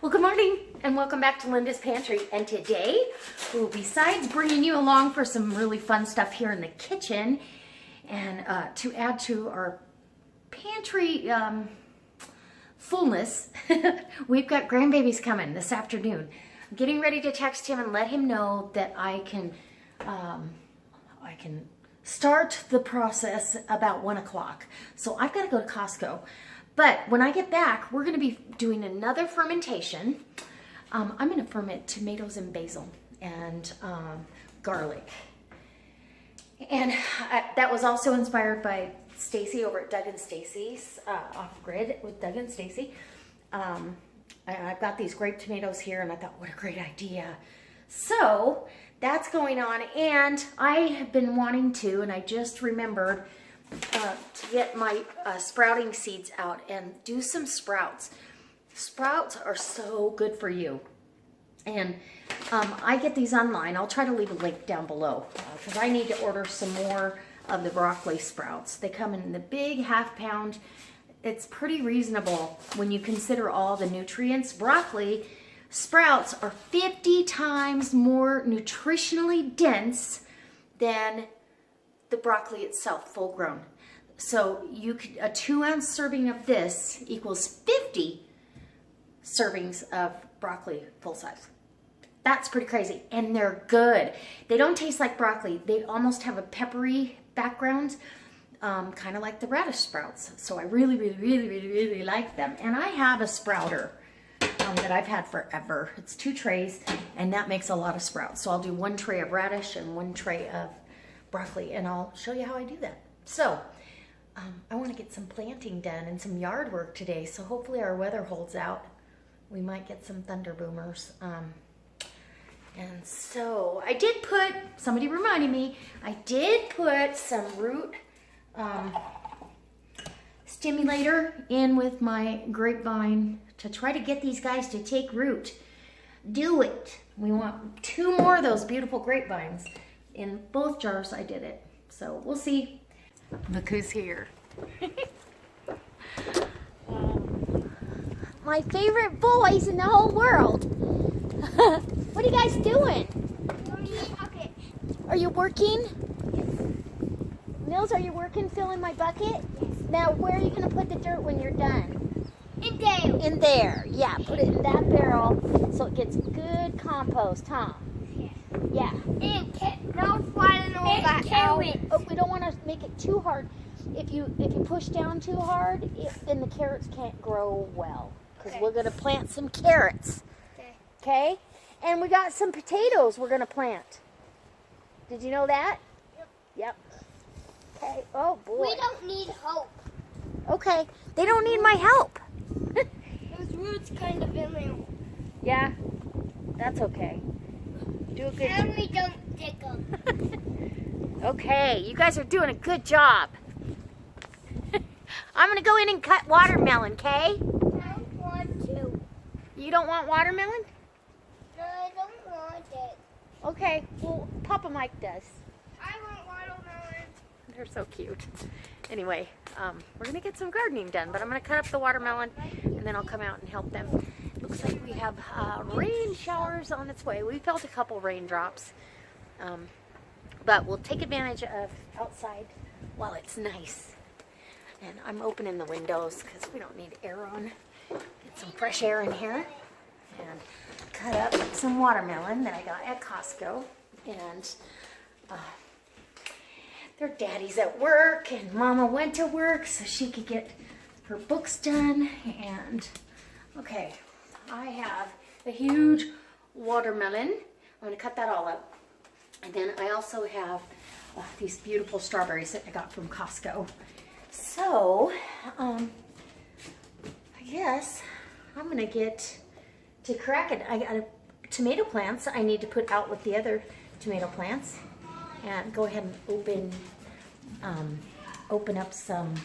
Well, good morning and welcome back to Linda's Pantry. And today, besides bringing you along for some really fun stuff here in the kitchen and to add to our pantry fullness, we've got Grandbabies coming this afternoon. I'm getting ready to text him and let him know that I can start the process about 1 o'clock. So I've got to go to Costco. But when I get back, we're going to be doing another fermentation. I'm going to ferment tomatoes and basil and garlic. And that was also inspired by Stacy over at Doug and Stacy's Off Grid with Doug and Stacy. I've got these grape tomatoes here and I thought, what a great idea. So that's going on, and I have been wanting to, and I just remembered to get my sprouting seeds out and do some sprouts. Sprouts are so good for you. And I get these online. I'll try to leave a link down below because I need to order some more of the broccoli sprouts. They come in the big half-pound. It's pretty reasonable when you consider all the nutrients. Broccoli sprouts are 50 times more nutritionally dense than the broccoli itself, full grown. So you could, a 2-ounce serving of this equals 50 servings of broccoli full size. That's pretty crazy, and they're good. They don't taste like broccoli. They almost have a peppery background, kind of like the radish sprouts. So I really like them. And I have a sprouter that I've had forever. It's 2 trays, and that makes a lot of sprouts. So I'll do 1 tray of radish and 1 tray of broccoli, and I'll show you how I do that. So I want to get some planting done and some yard work today, so hopefully our weather holds out. We might get some thunder boomers. And so I did put, somebody reminded me, I did put some root stimulator in with my grapevine to try to get these guys to take root. Do it. We want 2 more of those beautiful grapevines. In both jars I did it. So we'll see. Look who's here. My favorite boys in the whole world. What are you guys doing? Are you working? Yes. Mills, are you working filling my bucket? Yes. Now, where are you going to put the dirt when you're done? In there. In there. Yeah, put it in that barrel so it gets good compost, huh? Yeah. And no sliding all that out. Oh, we don't want to make it too hard. If you push down too hard, then the carrots can't grow well. Because we're going to plant some carrots. Okay? And we got some potatoes we're going to plant. Did you know that? Yep. Okay. Oh, boy. We don't need help. Okay. They don't need my help. Those roots kind of in there. Yeah. That's okay. Do a good job. And we don't dig them. Okay. You guys are doing a good job. I'm going to go in and cut watermelon, okay? I don't want to. You don't want watermelon? No, I don't want it. Okay, well, Papa Mike does. I want watermelon. They're so cute. Anyway, we're going to get some gardening done, but I'm going to cut up the watermelon, and then I'll come out and help them. Looks like we have rain showers on its way. We felt a couple raindrops, but we'll take advantage of outside while it's nice. And I'm opening the windows because we don't need air on. Get some fresh air in here. And cut up some watermelon that I got at Costco. And their daddy's at work and Mama went to work so she could get her books done. And okay, I have a huge watermelon. I'm going to cut that all up. And then I also have these beautiful strawberries that I got from Costco. So, I guess I'm going to get to cracking. I got tomato plants I need to put out with the other tomato plants. And go ahead and open up some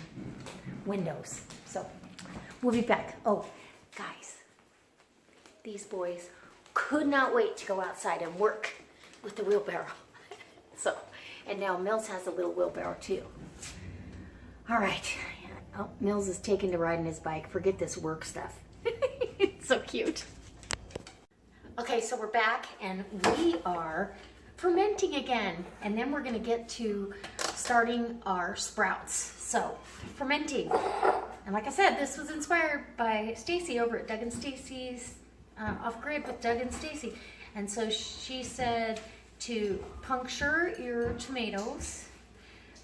windows. So, we'll be back. Oh, guys, these boys could not wait to go outside and work with the wheelbarrow. So, and now Mills has a little wheelbarrow too. All right. Oh, Mills is taking to riding his bike. Forget this work stuff. It's so cute. Okay, so we're back and we are fermenting again. And then we're gonna get to starting our sprouts. So, fermenting. And like I said, this was inspired by Stacy over at Doug and Stacy's Off Grid with Doug and Stacy. And so she said to puncture your tomatoes.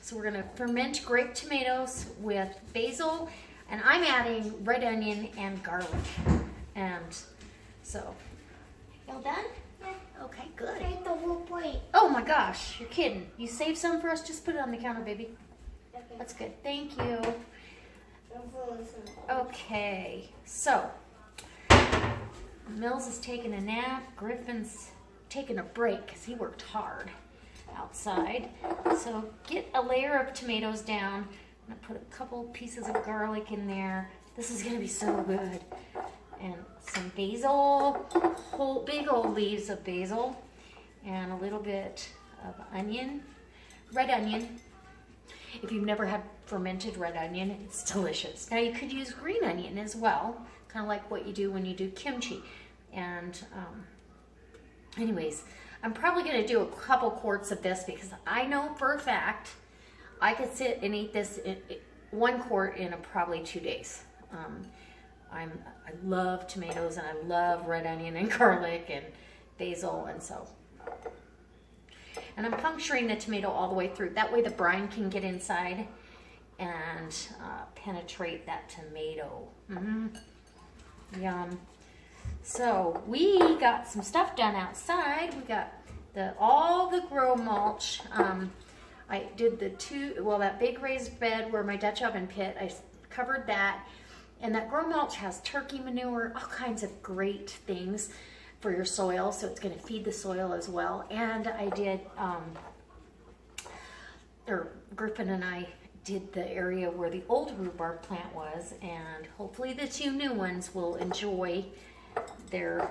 So we're gonna ferment grape tomatoes with basil, and I'm adding red onion and garlic. And so, all done? Yeah. Okay, good. Take the whole plate. Oh my gosh, you're kidding. You saved some for us? Just put it on the counter, baby. Okay. That's good, thank you. Don't fall asleep. Okay, so Mills is taking a nap. Griffin's taking a break because he worked hard outside. So get a layer of tomatoes down. I'm gonna put a couple pieces of garlic in there. This is gonna be so good. And some basil, whole big old leaves of basil, and a little bit of onion, red onion. If you've never had fermented red onion, it's delicious. Now you could use green onion as well, kind of like what you do when you do kimchi. And anyways, I'm probably going to do a couple quarts of this because I know for a fact I could sit and eat this in 1 quart in probably 2 days. I love tomatoes and I love red onion and garlic and basil, and so. And I'm puncturing the tomato all the way through. That way the brine can get inside and penetrate that tomato. Yum. So we got some stuff done outside. We got all the grow mulch. I did that big raised bed where my Dutch oven pit, I covered that. And that grow mulch has turkey manure, all kinds of great things for your soil. So it's going to feed the soil as well. And I did, Griffin and I did the area where the old rhubarb plant was. And hopefully the 2 new ones will enjoy their,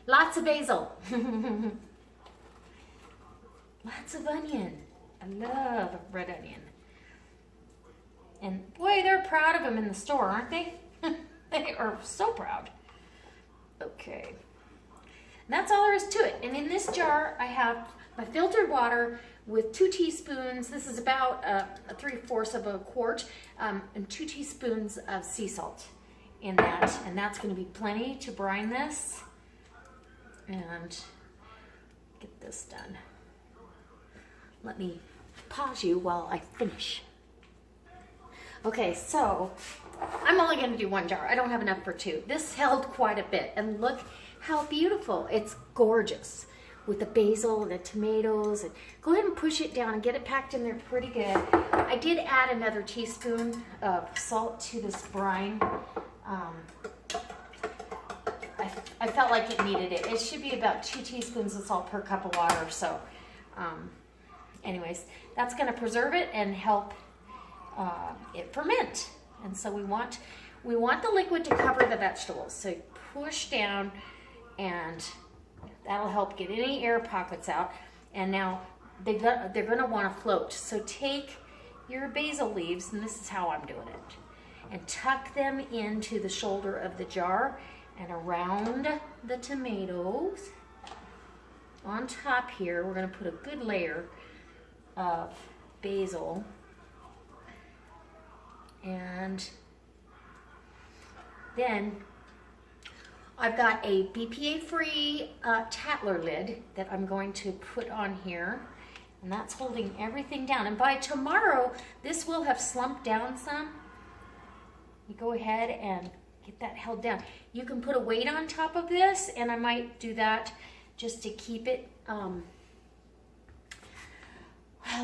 lots of basil. Lots of onion. I love red onion. And boy, they're proud of them in the store, aren't they? They are so proud. Okay. And that's all there is to it. And in this jar, I have my filtered water with 2 teaspoons. This is about 3/4 of a quart, and 2 teaspoons of sea salt in that. And that's going to be plenty to brine this. And get this done. Let me pause you while I finish. Okay, so I'm only going to do 1 jar. I don't have enough for 2. This held quite a bit, and look how beautiful. It's gorgeous with the basil and the tomatoes. And go ahead and push it down and get it packed in there pretty good. I did add another teaspoon of salt to this brine. I felt like it needed it. It should be about 2 teaspoons of salt per cup of water. So anyways, that's going to preserve it and help it ferment. And so we want the liquid to cover the vegetables. So push down, and that'll help get any air pockets out. And now they're going to want to float. So take your basil leaves, and this is how I'm doing it, and tuck them into the shoulder of the jar and around the tomatoes. On top here, we're going to put a good layer of basil. And then I've got a BPA-free Tatler lid that I'm going to put on here, and that's holding everything down. And by tomorrow, this will have slumped down some. You go ahead and get that held down. You can put a weight on top of this, and I might do that just to keep it.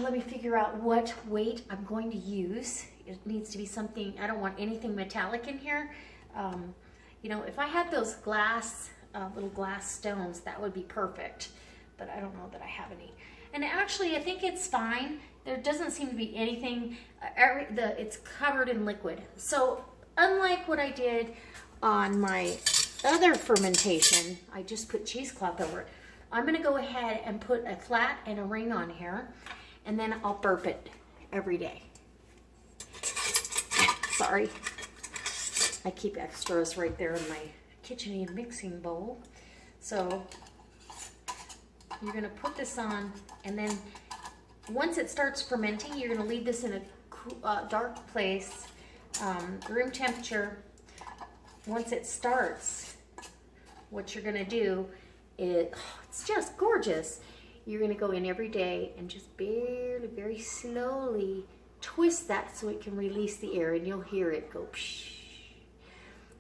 Let me figure out what weight I'm going to use. It needs to be something, I don't want anything metallic in here. You know, if I had those little glass stones, that would be perfect. But I don't know that I have any. And actually, I think it's fine. There doesn't seem to be anything, it's covered in liquid. So unlike what I did on my other fermentation, I just put cheesecloth over it. I'm gonna go ahead and put a flat and a ring on here, and then I'll burp it every day. Sorry. I keep extras right there in my KitchenAid mixing bowl. So you're going to put this on, and then once it starts fermenting, you're going to leave this in a dark place, room temperature. Once it starts, what you're going to do is, it's just gorgeous. You're going to go in every day and just barely, very slowly twist that so it can release the air, and you'll hear it go psh.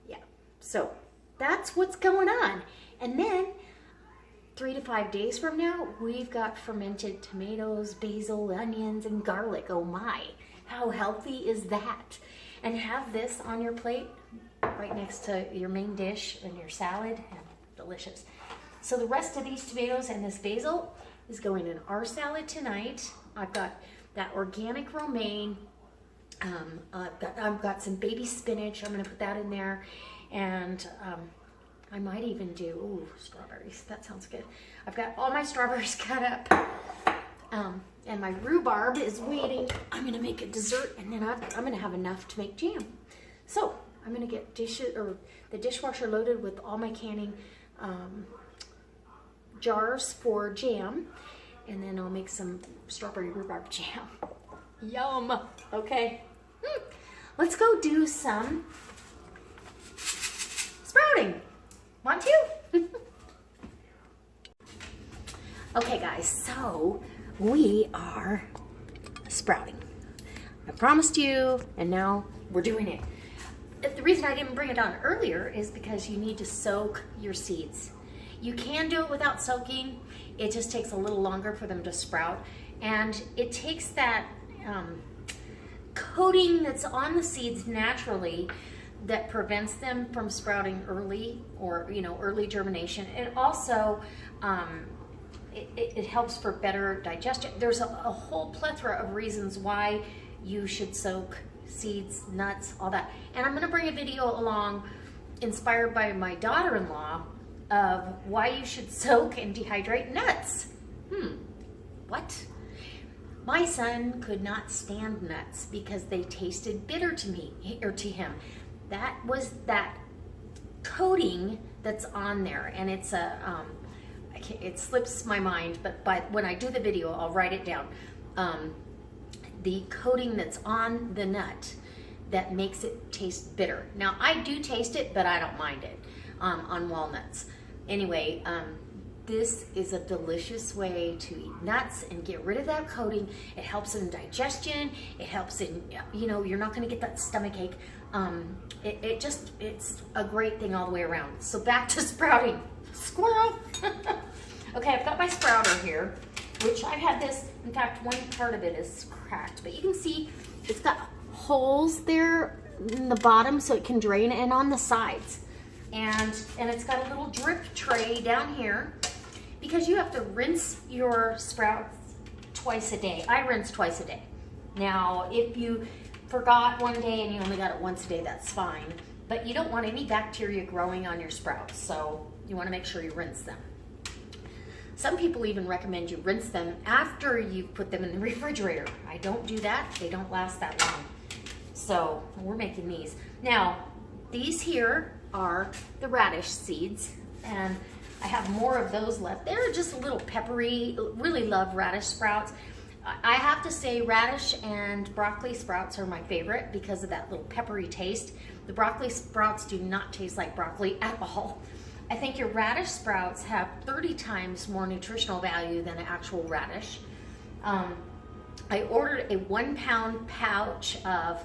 Yeah, so that's what's going on. And then 3 to 5 days from now, we've got fermented tomatoes, basil, onions, and garlic. Oh my, how healthy is that? And have this on your plate right next to your main dish and your salad, and delicious. So the rest of these tomatoes and this basil is going in our salad tonight. I've got that organic romaine. I've got some baby spinach. I'm going to put that in there. And I might even do, strawberries. That sounds good. I've got all my strawberries cut up. And my rhubarb is waiting. I'm going to make a dessert, and then I'm going to have enough to make jam. So I'm going to get the dishwasher loaded with all my canning jars for jam, and then I'll make some strawberry rhubarb jam. Yum. Okay. Let's go do some sprouting. Want to? Okay guys, so we are sprouting. I promised you, and now we're doing it. The reason I didn't bring it on earlier is because you need to soak your seeds. You can do it without soaking. It just takes a little longer for them to sprout. And it takes that coating that's on the seeds naturally that prevents them from sprouting early, or early germination. And also it helps for better digestion. There's a whole plethora of reasons why you should soak seeds, nuts, all that. And I'm going to bring a video along inspired by my daughter-in-law of why you should soak and dehydrate nuts. What? My son could not stand nuts because they tasted bitter to me, or to him. That was that coating that's on there, and it's it slips my mind, but when I do the video, I'll write it down. The coating that's on the nut that makes it taste bitter. Now, I do taste it, but I don't mind it on walnuts. Anyway, this is a delicious way to eat nuts and get rid of that coating. It helps in digestion. It helps in, you're not going to get that stomach ache. It's a great thing all the way around. So back to sprouting. Squirrel! Okay, I've got my sprouter here, which I've had this, in fact, one part of it is cracked, but you can see it's got holes there in the bottom so it can drain, and on the sides. And it's got a little drip tray down here, because you have to rinse your sprouts twice a day. I rinse twice a day. Now, if you forgot one day and you only got it once a day, that's fine. But you don't want any bacteria growing on your sprouts, so you want to make sure you rinse them. Some people even recommend you rinse them after you put them in the refrigerator. I don't do that. They don't last that long. So we're making these. Now, these here are the radish seeds, and I have more of those left. They're just a little peppery. Really love radish sprouts. I have to say radish and broccoli sprouts are my favorite because of that little peppery taste. The broccoli sprouts do not taste like broccoli at all. I think your radish sprouts have 30 times more nutritional value than an actual radish. I ordered a 1-pound pouch of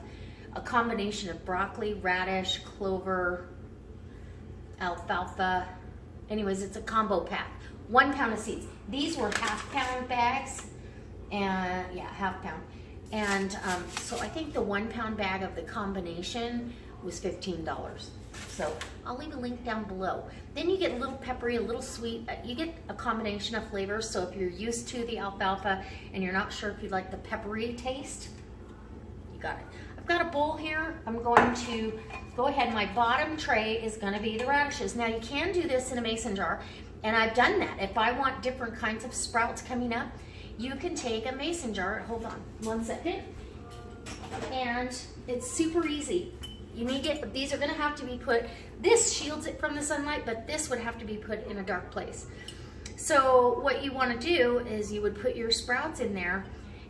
a combination of broccoli, radish, clover, alfalfa. Anyways, it's a combo pack. 1 pound of seeds. These were half-pound bags, and yeah, half-pound. And so I think the 1 pound bag of the combination was $15. So I'll leave a link down below. Then you get a little peppery, a little sweet. You get a combination of flavors. So if you're used to the alfalfa and you're not sure if you like the peppery taste, you got it. I've got a bowl here. I'm going to go ahead. My bottom tray is going to be the radishes. Now you can do this in a mason jar, and I've done that. If I want different kinds of sprouts coming up, you can take a mason jar. Hold on 1 second. And it's super easy. you need to get, these are gonna have to be put, this shields it from the sunlight, but this would have to be put in a dark place. So what you wanna do is you would put your sprouts in there,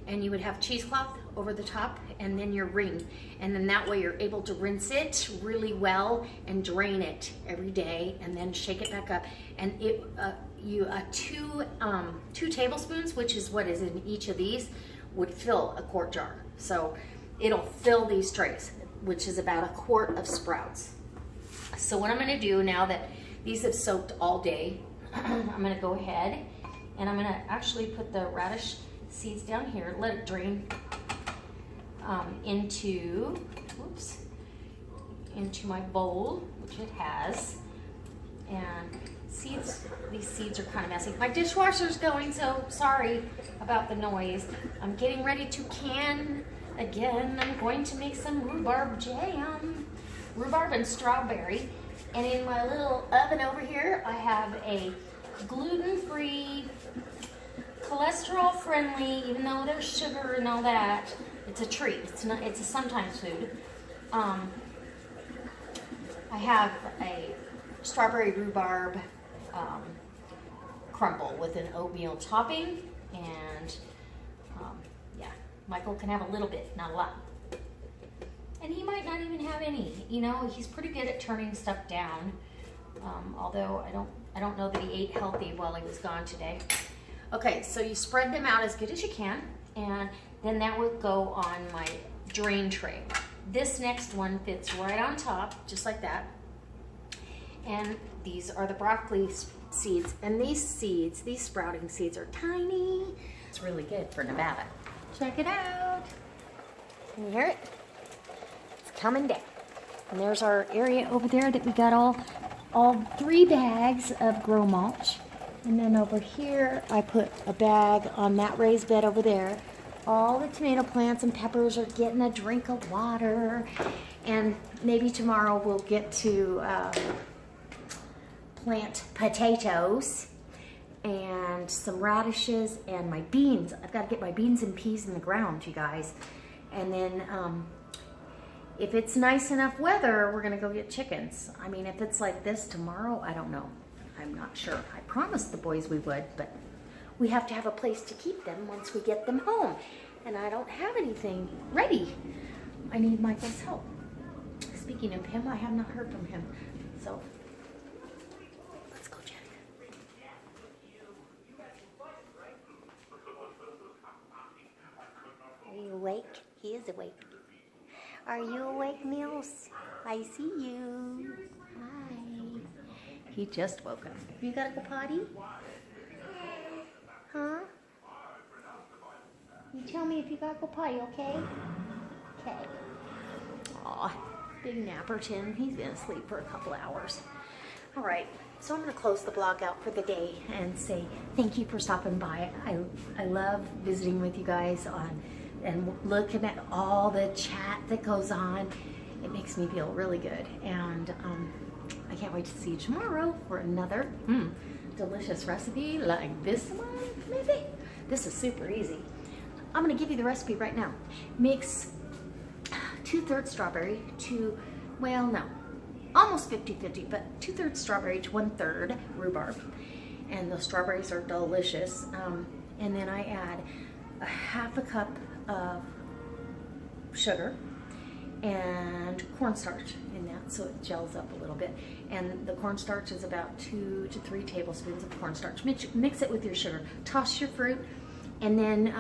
and you would have cheesecloth over the top, and then your ring. And then that way you're able to rinse it really well and drain it every day, and then shake it back up. And it, two tablespoons, which is what is in each of these, would fill a quart jar. So it'll fill these trays, which is about a quart of sprouts. So what I'm gonna do now that these have soaked all day, I'm gonna go ahead and I'm gonna actually put the radish seeds down here, let it drain into my bowl, which it has. And these seeds are kind of messy. My dishwasher's going, so sorry about the noise. I'm getting ready to can again. I'm going to make some rhubarb jam, rhubarb and strawberry. And in my little oven over here, I have a gluten-free, cholesterol friendly, even though there's sugar and all that, it's a treat. It's not, it's a sometimes food. I have a strawberry rhubarb crumble with an oatmeal topping, and yeah, Michael can have a little bit, not a lot. And he might not even have any. You know, he's pretty good at turning stuff down. Although I don't know that he ate healthy while he was gone today. Okay, so you spread them out as good as you can, and then that would go on my drain tray. This next one fits right on top, just like that. And these are the broccoli seeds, and these seeds, these sprouting seeds are tiny. It's really good for Nevada. Check it out. Can you hear it? It's coming down. And there's our area over there that we got all 3 bags of grow mulch. And then over here, I put a bag on that raised bed over there. All the tomato plants and peppers are getting a drink of water. And maybe tomorrow we'll get to plant potatoes and some radishes and my beans. I've got to get my beans and peas in the ground, you guys. And then if it's nice enough weather, we're going to go get chickens. I mean, if it's like this tomorrow, I don't know. I'm not sure. I promised the boys we would, but we have to have a place to keep them once we get them home. And I don't have anything ready. I need Michael's help. Speaking of him, I have not heard from him. So, let's go check. Are you awake? He is awake. Are you awake, Mills? I see you. Hi. He just woke up. You gotta go potty? Huh? You tell me if you gotta go potty, okay? Okay. Aw, big Napperton. He's gonna sleep for a couple hours. All right, so I'm gonna close the blog out for the day and say thank you for stopping by. I love visiting with you guys and looking at all the chat that goes on. It makes me feel really good. And I can't wait to see you tomorrow for another delicious recipe like this one, maybe? This is super easy. I'm gonna give you the recipe right now. Mix 2/3 strawberry to, well, no, almost 50-50, but 2/3 strawberry to 1/3 rhubarb. And the strawberries are delicious. And then I add a 1/2 cup of sugar and cornstarch in that, so it gels up a little bit. And the cornstarch is about 2 to 3 tablespoons of cornstarch. Mix it with your sugar. Toss your fruit, and then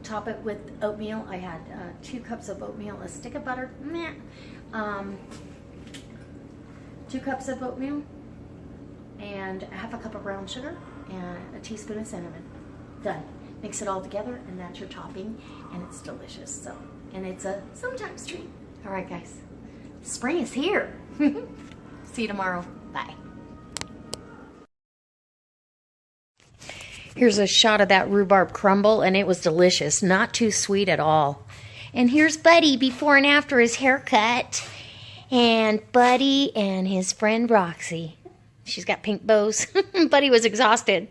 top it with oatmeal. I had 2 cups of oatmeal, a stick of butter, 2 cups of oatmeal, and 1/2 cup of brown sugar, and a teaspoon of cinnamon. Done. Mix it all together, and that's your topping, and it's delicious. So, and it's a sometimes treat. All right, guys. Spring is here. See you tomorrow. Bye. Here's a shot of that rhubarb crumble, and it was delicious. Not too sweet at all. And here's Buddy before and after his haircut. And Buddy and his friend Roxy. She's got pink bows. Buddy was exhausted.